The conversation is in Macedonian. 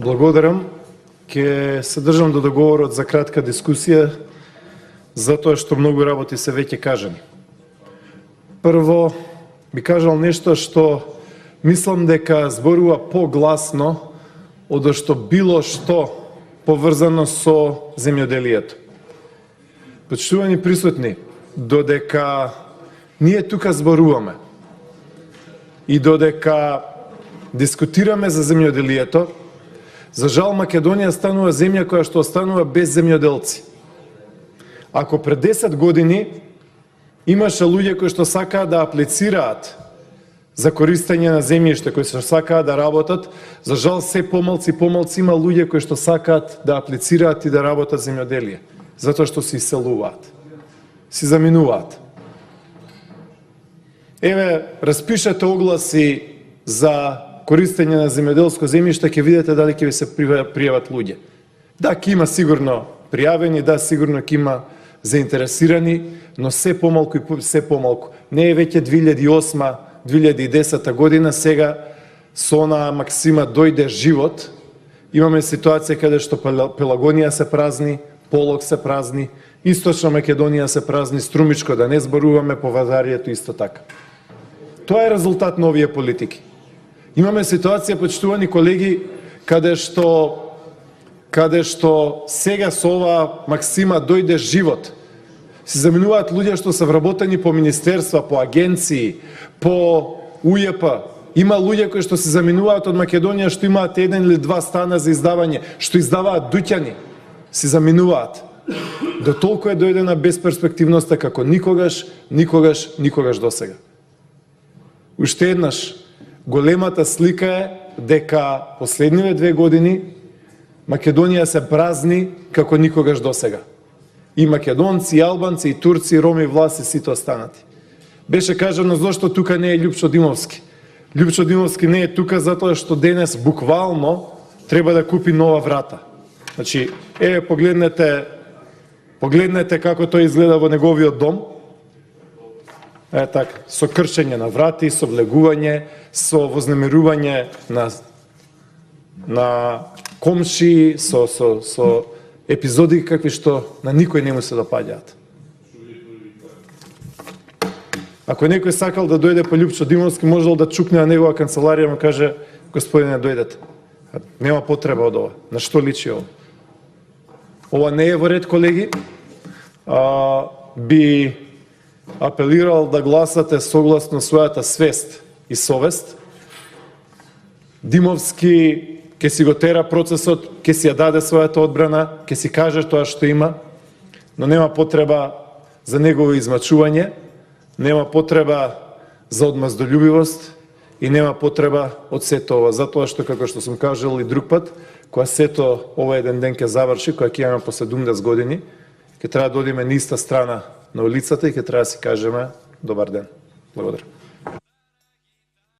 Благодарам. Ке се држам до договорот за кратка дискусија, затоа што многу работи се веќе кажани. Прво, би кажал нешто што мислам дека зборува погласно од што било што поврзано со земјоделието. Почитувани присутни, додека ние тука зборуваме и додека дискутираме за земјоделието, за жал Македонија станува земја која што останува без земјоделци. Ако пред 10 години имаше луѓе кои што сакаат да аплицираат за користење на земјиште, кои што сакаат да работат, за жал се помалци има луѓе кои што сакаат да аплицираат и да работат земјоделие, затоа што се иселуваат, си заминуваат. Еве, распишете огласи за користење на земјоделско земјиште, ќе видите дали ќе ви се пријават луѓе. Да, ќе има сигурно пријавени, да, сигурно ќе има заинтересирани, но се помалку и се помалку. Не е веќе 2008-2010 година, сега со онаа максима дојде живот, имаме ситуација каде што Пелагонија се празни, Полог се празни, Источна Македонија се празни, Струмичко, да не зборуваме, по Вазарието исто така. Тоа е резултат на овие политики. Имаме ситуација, почитувани колеги, каде што сега со оваа максима дојде живот, се заминуваат луѓе што се вработени по министерства, по агенции, по УЈП. Има луѓе кои што се заминуваат од Македонија, што имаат 1 или 2 стана за издавање, што издаваат дуќани, се заминуваат. До толку е дојдена безперспективноста како никогаш досега. Уште еднаш, големата слика е дека последниве 2 години Македонија се празни како никогаш досега. И македонци, и албанци, и турци, и роми, власи, сите останати. Беше кажано зошто тука не е Љупчо Димовски. Љупчо Димовски не е тука затоа што денес буквално треба да купи нова врата. Значи, еве погледнете како тој изгледа во неговиот дом. Така, со кршење на врати, со влегување, со вознемирување на комши, со епизоди какви што на никој не му се допаѓаат. Ако некој сакал да дојде по Љупчо Димовски, можел да чукне на негова канцеларија и му каже: господине, дојдете. Нема потреба од ова. На што личи ова? Ова не е во ред, колеги. Би апелирал да гласате согласно својата свест и совест. Димовски ќе си го тера процесот, ќе си ја даде својата одбрана, ќе си каже тоа што има, но нема потреба за негово измачување, нема потреба за одмаздолюбивост и нема потреба од сето ова. Затоа што, како што сум кажал и друг пат, кога сето ова еден ден ќе заврши, кога ќе имаме по 70 години, ќе треба да одиме на иста страна на улицата и ќе треба да си кажеме добар ден. Благодарам.